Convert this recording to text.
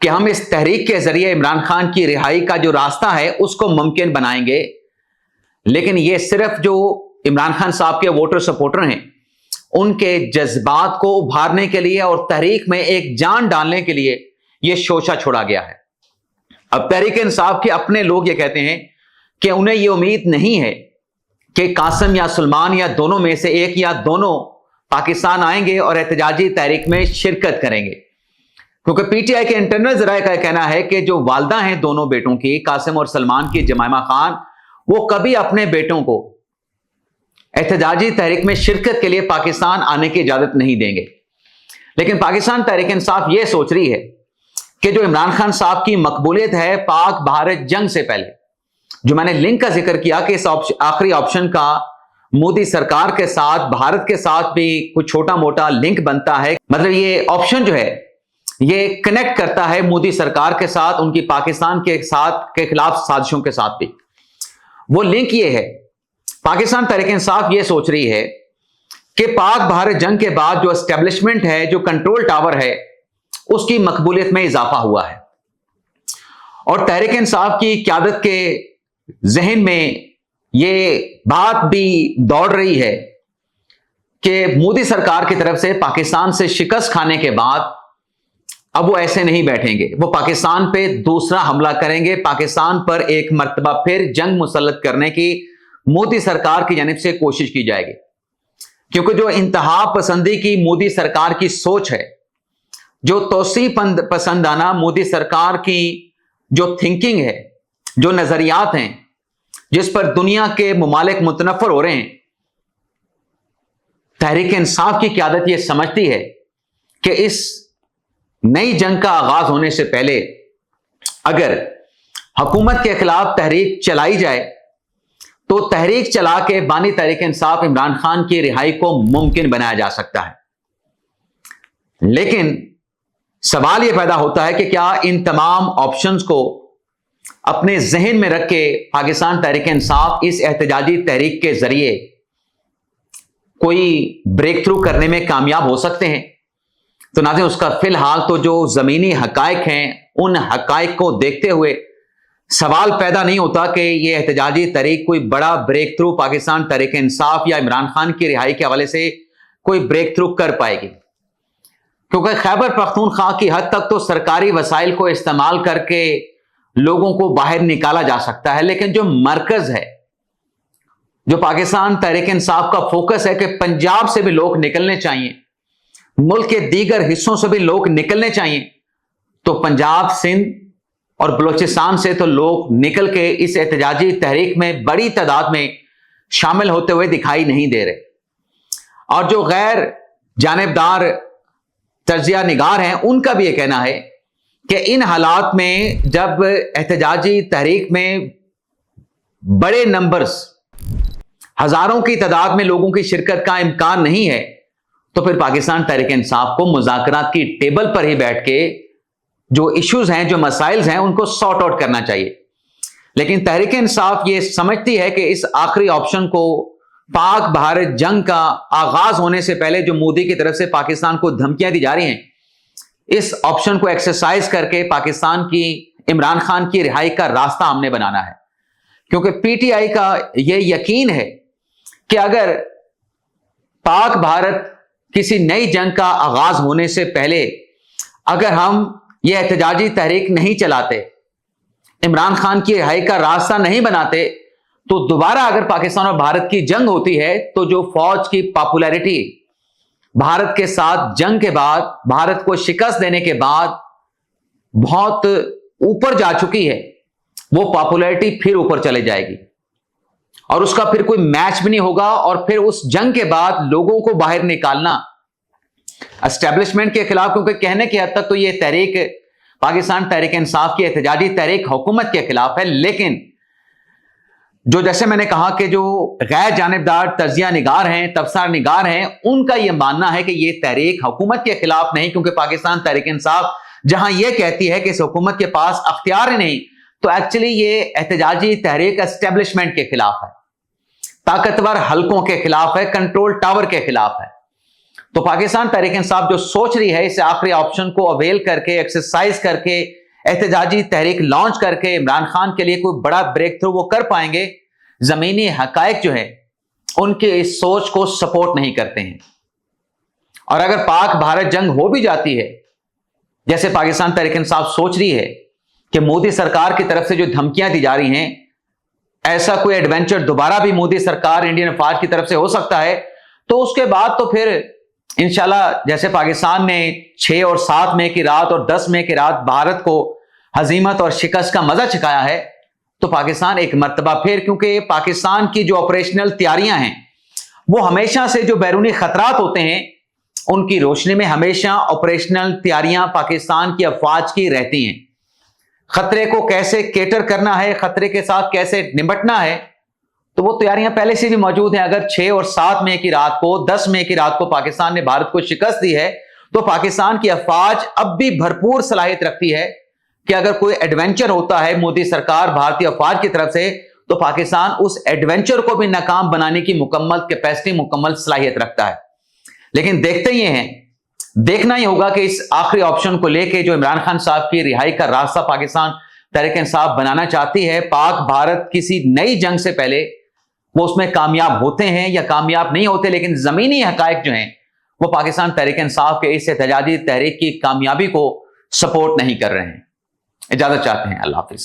کہ ہم اس تحریک کے ذریعے عمران خان کی رہائی کا جو راستہ ہے اس کو ممکن بنائیں گے، لیکن یہ صرف جو عمران خان صاحب کے ووٹر سپورٹر ہیں ان کے جذبات کو ابھارنے کے لیے اور تحریک میں ایک جان ڈالنے کے لیے یہ شوشہ چھوڑا گیا ہے۔ اب تحریک انصاف کے اپنے لوگ یہ کہتے ہیں کہ انہیں یہ امید نہیں ہے کہ قاسم یا سلمان یا دونوں میں سے ایک یا دونوں پاکستان آئیں گے اور احتجاجی تحریک میں شرکت کریں گے، کیونکہ پی ٹی آئی کے انٹرنل ذرائع کا کہنا ہے کہ جو والدہ ہیں دونوں بیٹوں کی، قاسم اور سلمان کی، جمائمہ خان، وہ کبھی اپنے بیٹوں کو احتجاجی تحریک میں شرکت کے لیے پاکستان آنے کی اجازت نہیں دیں گے۔ لیکن پاکستان تحریک انصاف یہ سوچ رہی ہے کہ جو عمران خان صاحب کی مقبولیت ہے پاک بھارت جنگ سے پہلے، جو میں نے لنک کا ذکر کیا کہ اس آخری آپشن کا مودی سرکار کے ساتھ، بھارت کے ساتھ بھی کچھ چھوٹا موٹا لنک بنتا ہے، مطلب یہ آپشن جو ہے یہ کنیکٹ کرتا ہے مودی سرکار کے ساتھ، ان کی پاکستان کے ساتھ کے خلاف سازشوں کے ساتھ بھی۔ وہ لنک یہ ہے، پاکستان تحریک انصاف یہ سوچ رہی ہے کہ پاک بھارت جنگ کے بعد جو اسٹیبلشمنٹ ہے، جو کنٹرول ٹاور ہے، اس کی مقبولیت میں اضافہ ہوا ہے، اور تحریک انصاف کی قیادت کے ذہن میں یہ بات بھی دوڑ رہی ہے کہ مودی سرکار کی طرف سے پاکستان سے شکست کھانے کے بعد اب وہ ایسے نہیں بیٹھیں گے، وہ پاکستان پہ دوسرا حملہ کریں گے، پاکستان پر ایک مرتبہ پھر جنگ مسلط کرنے کی مودی سرکار کی جانب سے کوشش کی جائے گی، کیونکہ جو انتہا پسندی کی مودی سرکار کی سوچ ہے، جو توسیع پسندانہ مودی سرکار کی جو تھنکنگ ہے، جو نظریات ہیں، جس پر دنیا کے ممالک متنفر ہو رہے ہیں، تحریک انصاف کی قیادت یہ سمجھتی ہے کہ اس نئی جنگ کا آغاز ہونے سے پہلے اگر حکومت کے خلاف تحریک چلائی جائے تو تحریک چلا کے بانی تحریک انصاف عمران خان کی رہائی کو ممکن بنایا جا سکتا ہے۔ لیکن سوال یہ پیدا ہوتا ہے کہ کیا ان تمام آپشنز کو اپنے ذہن میں رکھ کے پاکستان تحریک انصاف اس احتجاجی تحریک کے ذریعے کوئی بریک تھرو کرنے میں کامیاب ہو سکتے ہیں؟ تو ناظرین، اس کا فی الحال تو جو زمینی حقائق ہیں ان حقائق کو دیکھتے ہوئے سوال پیدا نہیں ہوتا کہ یہ احتجاجی تحریک کوئی بڑا بریک تھرو پاکستان تحریک انصاف یا عمران خان کی رہائی کے حوالے سے کوئی بریک تھرو کر پائے گی، کیونکہ خیبر پختونخوا کی حد تک تو سرکاری وسائل کو استعمال کر کے لوگوں کو باہر نکالا جا سکتا ہے، لیکن جو مرکز ہے، جو پاکستان تحریک انصاف کا فوکس ہے کہ پنجاب سے بھی لوگ نکلنے چاہیے، ملک کے دیگر حصوں سے بھی لوگ نکلنے چاہیے، تو پنجاب، سندھ اور بلوچستان سے تو لوگ نکل کے اس احتجاجی تحریک میں بڑی تعداد میں شامل ہوتے ہوئے دکھائی نہیں دے رہے، اور جو غیر جانبدار تجزیہ نگار ہیں ان کا بھی یہ کہنا ہے کہ ان حالات میں جب احتجاجی تحریک میں بڑے نمبرز، ہزاروں کی تعداد میں لوگوں کی شرکت کا امکان نہیں ہے، تو پھر پاکستان تحریک انصاف کو مذاکرات کی ٹیبل پر ہی بیٹھ کے جو ایشوز ہیں، جو مسائل ہیں، ان کو سارٹ آؤٹ کرنا چاہیے۔ لیکن تحریک انصاف یہ سمجھتی ہے کہ اس آخری آپشن کو، پاک بھارت جنگ کا آغاز ہونے سے پہلے جو مودی کی طرف سے پاکستان کو دھمکیاں دی جا رہی ہیں، اس آپشن کو ایکسرسائز کر کے پاکستان کی، عمران خان کی رہائی کا راستہ ہم نے بنانا ہے، کیونکہ پی ٹی آئی کا یہ یقین ہے کہ اگر پاک بھارت کسی نئی جنگ کا آغاز ہونے سے پہلے اگر ہم یہ احتجاجی تحریک نہیں چلاتے، عمران خان کی رہائی کا راستہ نہیں بناتے، تو دوبارہ اگر پاکستان اور بھارت کی جنگ ہوتی ہے تو جو فوج کی پاپولیرٹی بھارت کے ساتھ جنگ کے بعد، بھارت کو شکست دینے کے بعد بہت اوپر جا چکی ہے، وہ پاپولیرٹی پھر اوپر چلے جائے گی، اور اس کا پھر کوئی میچ بھی نہیں ہوگا، اور پھر اس جنگ کے بعد لوگوں کو باہر نکالنا اسٹیبلشمنٹ کے خلاف، کیونکہ کہنے کی حد تک تو یہ تحریک پاکستان تحریک انصاف کی احتجاجی تحریک حکومت کے خلاف ہے، لیکن جو جیسے میں نے کہا کہ جو غیر جانبدار تجزیہ نگار ہیں، تبصرہ نگار ہیں، ان کا یہ ماننا ہے کہ یہ تحریک حکومت کے خلاف نہیں، کیونکہ پاکستان تحریک انصاف جہاں یہ کہتی ہے کہ اس حکومت کے پاس اختیار ہی نہیں، تو ایکچولی یہ احتجاجی تحریک اسٹیبلشمنٹ کے خلاف ہے، طاقتور حلقوں کے خلاف ہے، کنٹرول ٹاور کے خلاف ہے، تو پاکستان تحریک انصاف جو سوچ رہی ہے اس آخری آپشن کو اویل کر کے ایکسرسائز کر کے احتجاجی تحریک لانچ کر کے عمران خان کے لیے کوئی بڑا بریک تھرو وہ کر پائیں گے، زمینی حقائق جو ہے ان کے اس سوچ کو سپورٹ نہیں کرتے ہیں۔ اور اگر پاک بھارت جنگ ہو بھی جاتی ہے جیسے پاکستان تحریک انصاف سوچ رہی ہے کہ مودی سرکار کی طرف سے جو دھمکیاں دی جا رہی ہیں، ایسا کوئی ایڈونچر دوبارہ بھی مودی سرکار انڈین افواج کی طرف سے ہو سکتا ہے، تو اس کے بعد تو پھر انشاءاللہ جیسے پاکستان نے 6 اور 7 مئی کی رات اور 10 مئی کی رات بھارت کو ہزیمت اور شکست کا مزہ چکھایا ہے، تو پاکستان ایک مرتبہ پھر، کیونکہ پاکستان کی جو آپریشنل تیاریاں ہیں وہ ہمیشہ سے جو بیرونی خطرات ہوتے ہیں ان کی روشنی میں ہمیشہ آپریشنل تیاریاں پاکستان کی افواج کی رہتی ہیں۔ خطرے کو کیسے کیٹر کرنا ہے، خطرے کے ساتھ کیسے نمٹنا ہے، تو وہ تیاریاں پہلے سے بھی موجود ہیں۔ اگر 6 اور 7 مئی کی رات کو، 10 مئی کی رات کو پاکستان نے بھارت کو شکست دی ہے، تو پاکستان کی افواج اب بھی بھرپور صلاحیت رکھتی ہے کہ اگر کوئی ایڈونچر ہوتا ہے مودی سرکار بھارتی افواج کی طرف سے، تو پاکستان اس ایڈونچر کو بھی ناکام بنانے کی مکمل کیپیسٹی، مکمل صلاحیت رکھتا ہے۔ لیکن دیکھتے یہ ہیں، دیکھنا ہی ہوگا کہ اس آخری آپشن کو لے کے جو عمران خان صاحب کی رہائی کا راستہ پاکستان تحریک انصاف بنانا چاہتی ہے، پاک بھارت کسی نئی جنگ سے پہلے وہ اس میں کامیاب ہوتے ہیں یا کامیاب نہیں ہوتے، لیکن زمینی حقائق جو ہیں وہ پاکستان تحریک انصاف کے اس احتجاجی تحریک کی کامیابی کو سپورٹ نہیں کر رہے ہیں۔ اجازت چاہتے ہیں، اللہ حافظ۔